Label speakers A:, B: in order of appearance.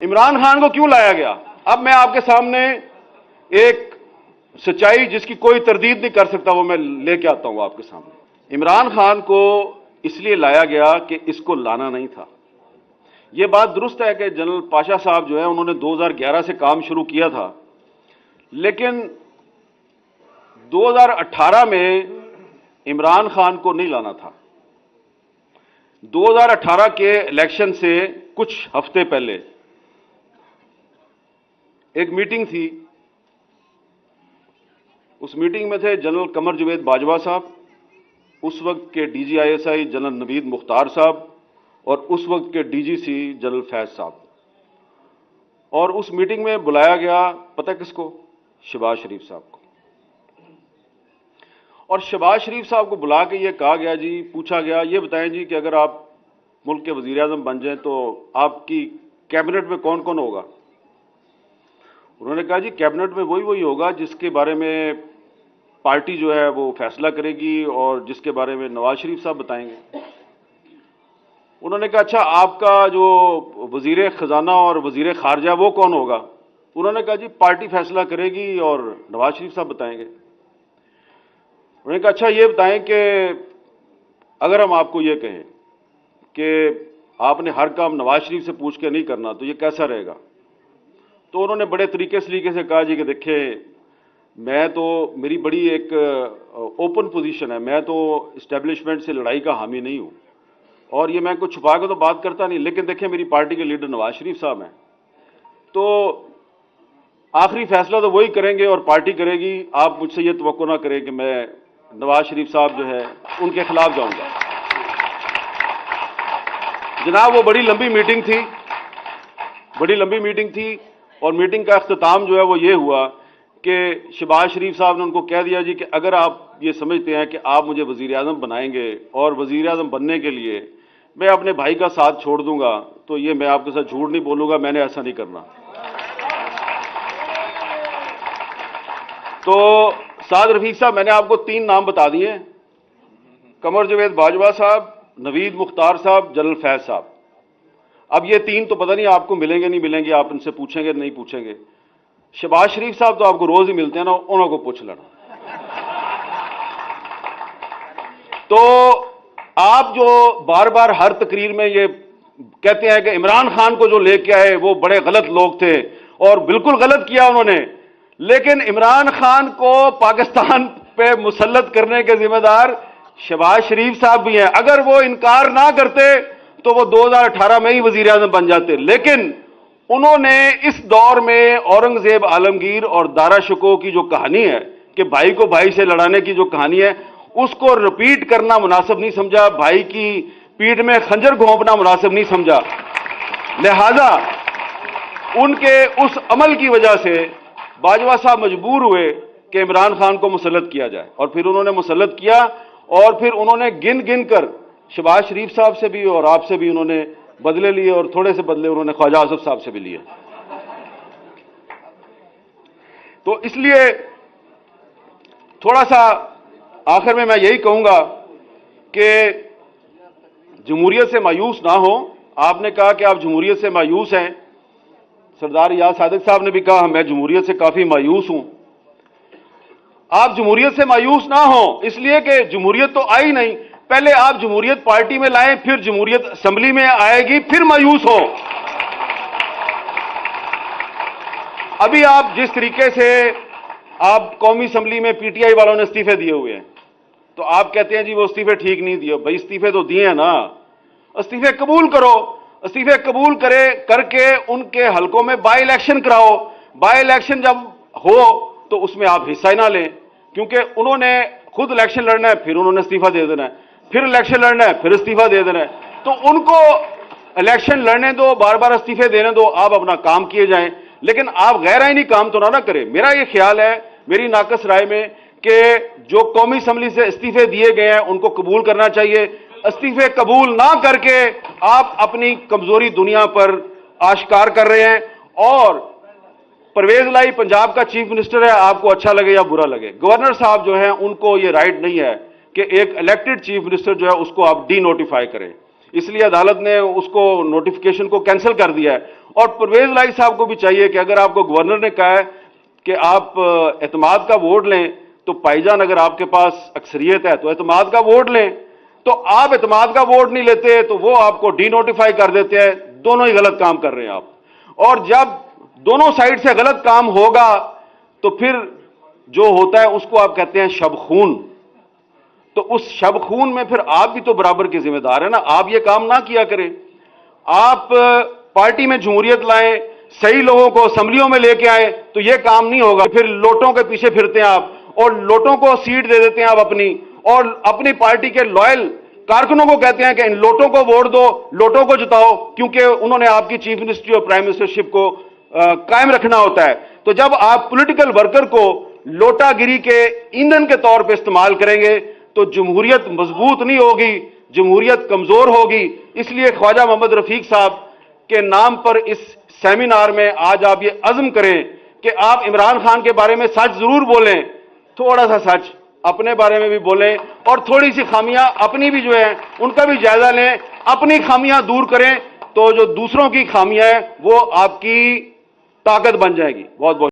A: इमरान खान को क्यों लाया गया? अब मैं आपके सामने एक सच्चाई जिसकी कोई तरदीद नहीं कर सकता वो मैं लेके आता हूं आपके सामने। इमरान खान को इसलिए लाया गया कि इसको लाना नहीं था। यह बात दुरुस्त है कि जनरल पाशा साहब जो है उन्होंने 2011 से काम शुरू किया था, लेकिन 2018 में इमरान खान को नहीं लाना था। 2018 के इलेक्शन से कुछ हफ्ते पहले एक मीटिंग थी। उस मीटिंग में थे जनरल कमर जवेद बाजवा साहब, उस वक्त के DGISI जनरल नवीद मुख्तार साहब और उस वक्त के DGC जनरल फैज साहब। और उस मीटिंग में बुलाया गया पता किसको? शहबाज शरीफ साहब को। और शहबाज शरीफ साहब को बुला के ये कहा गया जी, पूछा गया ये बताएं जी कि अगर आप मुल्क के वजीर आज़म बन जाएं तो आपकी कैबिनेट में कौन कौन होगा? उन्होंने कहा जी कैबिनेट में वही होगा जिसके बारे में पार्टी जो है वो फैसला करेगी और जिसके बारे में नवाज शरीफ साहब बताएंगे। उन्होंने कहा अच्छा आपका जो वजीर खजाना और वजीर खारजा वो कौन होगा? उन्होंने कहा जी पार्टी फैसला करेगी और नवाज शरीफ साहब बताएंगे। उन्होंने कहा अच्छा ये बताएं कि अगर हम आपको ये कहें कि आपने हर काम नवाज शरीफ से पूछ के नहीं करना तो ये कैसा रहेगा? तो उन्होंने बड़े तरीके से कहा जी कि देखिए मैं तो, मेरी बड़ी एक ओपन पोजीशन है, मैं तो इस्टेब्लिशमेंट से लड़ाई का हामी नहीं हूं और ये मैं कुछ छुपा के तो बात करता नहीं, लेकिन देखिए मेरी पार्टी के लीडर नवाज शरीफ साहब हैं तो आखिरी फैसला तो वही करेंगे और पार्टी करेगी। आप मुझसे ये तवक्को ना करें कि मैं नवाज शरीफ साहब जो है उनके खिलाफ जाऊंगा। जनाब वो बड़ी लंबी मीटिंग थी और मीटिंग का अख्ताम जो है वो ये हुआ कि शहबाज शरीफ साहब ने उनको कह दिया जी कि अगर आप ये समझते हैं कि आप मुझे वजीर आज़म बनाएंगे और वजीर आज़म बनने के लिए मैं अपने भाई का साथ छोड़ दूंगा तो ये मैं आपके साथ झूठ नहीं बोलूंगा, मैंने ऐसा नहीं करना। तो साद रफीक साहब मैंने आपको 3 नाम बता दिए, कमर जवेद बाजवा साहब, नवीद मुख्तार साहब, जनरल फैज साहब। अब ये 3 तो पता नहीं आपको मिलेंगे नहीं मिलेंगे, आप इनसे पूछेंगे नहीं पूछेंगे। शहबाज शरीफ साहब तो आपको रोज ही मिलते हैं ना, उन्होंने को पूछ लेना। तो आप जो बार बार हर तकरीर में ये कहते हैं कि इमरान खान को जो लेके आए वो बड़े गलत लोग थे और बिल्कुल गलत किया उन्होंने, लेकिन इमरान खान को पाकिस्तान पे मुसल्लत करने के जिम्मेदार शहबाज शरीफ साहब भी हैं। अगर वो इनकार ना करते तो वो 2018 में ही वजीर आज़म बन जाते, लेकिन उन्होंने इस दौर में औरंगजेब आलमगीर और दारा शिकोह की जो कहानी है कि भाई को भाई से लड़ाने की जो कहानी है उसको रिपीट करना मुनासिब नहीं समझा, भाई की पीठ में खंजर घोंपना मुनासिब नहीं समझा। लिहाजा उनके उस अमल की वजह से बाजवा साहब मजबूर हुए कि इमरान खान को मुसल्लत किया जाए और फिर उन्होंने मुसल्लत किया और फिर उन्होंने गिन गिन कर शहबाज शरीफ साहब से भी और आपसे भी उन्होंने बदले लिए और थोड़े से बदले उन्होंने ख्वाजा आसिफ साहब से भी लिए। तो इसलिए थोड़ा सा आखिर में मैं यही कहूंगा कि जमहूरियत से मायूस ना हो। आपने कहा कि आप जमहूरियत से मायूस हैं, सरदार याद सादिक साहब ने भी कहा मैं जमहूरियत से काफी मायूस हूं। आप जमहूरियत से मायूस ना हो इसलिए कि जमहूरियत तो आई नहीं, पहले आप जमहूरियत पार्टी में लाएं, फिर जमहूरियत असेंबली में आएगी, फिर मायूस हो। अभी आप जिस तरीके से आप कौमी असेंबली में PTI वालों ने इस्तीफे दिए हुए हैं तो आप कहते हैं जी वो इस्तीफे ठीक नहीं दिए। भाई इस्तीफे तो दिए हैं ना, इस्तीफे कबूल करो, इस्तीफे कबूल करके उनके हलकों में बाई इलेक्शन कराओ। बाई इलेक्शन जब हो तो उसमें आप हिस्सा ही ना लें, क्योंकि उन्होंने खुद इलेक्शन लड़ना है, फिर उन्होंने इस्तीफा दे देना है, फिर इलेक्शन लड़ना है, फिर इस्तीफा दे देना है। तो उनको इलेक्शन लड़ने दो, बार बार इस्तीफे देने दो, आप अपना काम किए जाएं, लेकिन आप गैर आईनी काम तो ना करें। मेरा यह ख्याल है, मेरी नाकस राय में, कि जो कौमी असेंबली से इस्तीफे दिए गए हैं उनको कबूल करना चाहिए। इस्तीफे कबूल ना करके आप अपनी कमजोरी दुनिया पर आश्कार कर रहे हैं। और परवेज लाई पंजाब का चीफ मिनिस्टर है, आपको अच्छा लगे या बुरा लगे, गवर्नर साहब जो है उनको ये राइट नहीं है कि एक इलेक्टेड चीफ मिनिस्टर जो है उसको आप डी नोटिफाई करें। इसलिए अदालत ने उसको नोटिफिकेशन को कैंसिल कर दिया है। और परवेज इलाही साहब को भी चाहिए कि अगर आपको गवर्नर ने कहा है कि आप एतमाद का वोट लें, तो भाईजान अगर आपके पास अक्सरियत है तो एतमाद का वोट लें, तो आप एतमाद का वोट नहीं लेते तो वो आपको डी नोटिफाई कर देते हैं। दोनों ही गलत काम कर रहे हैं आप। और जब दोनों साइड से गलत काम होगा तो फिर जो होता है उसको आप कहते हैं शब-खून। तो उस शब-खून में फिर आप भी तो बराबर के जिम्मेदार है ना। आप ये काम ना किया करें। आप पार्टी में जमहूरियत लाएं, सही लोगों को असेंबलियों में लेके आए, तो ये काम नहीं होगा। फिर लोटों के पीछे फिरते हैं आप और लोटों को सीट दे देते हैं आप अपनी, और अपनी पार्टी के लॉयल कारकुनों को कहते हैं कि इन लोटों को वोट दो, लोटों को जिताओ, क्योंकि उन्होंने आपकी चीफ मिनिस्ट्री और प्राइम मिनिस्टरशिप को कायम रखना होता है। तो जब आप पॉलिटिकल वर्कर को लोटागिरी के ईंधन के तौर पर इस्तेमाल करेंगे तो जमहूरियत मजबूत नहीं होगी, जमहूरियत कमजोर होगी। इसलिए ख्वाजा मोहम्मद रफीक साहब के नाम पर इस सेमिनार में आज आप ये अज़्म करें कि आप इमरान खान के बारे में सच जरूर बोलें, थोड़ा सा सच अपने बारे में भी बोलें, और थोड़ी सी खामियां अपनी भी जो है उनका भी जायजा लें, अपनी खामियां दूर करें, तो जो दूसरों की खामियां हैं वो आपकी ताकत बन जाएगी। बहुत बहुत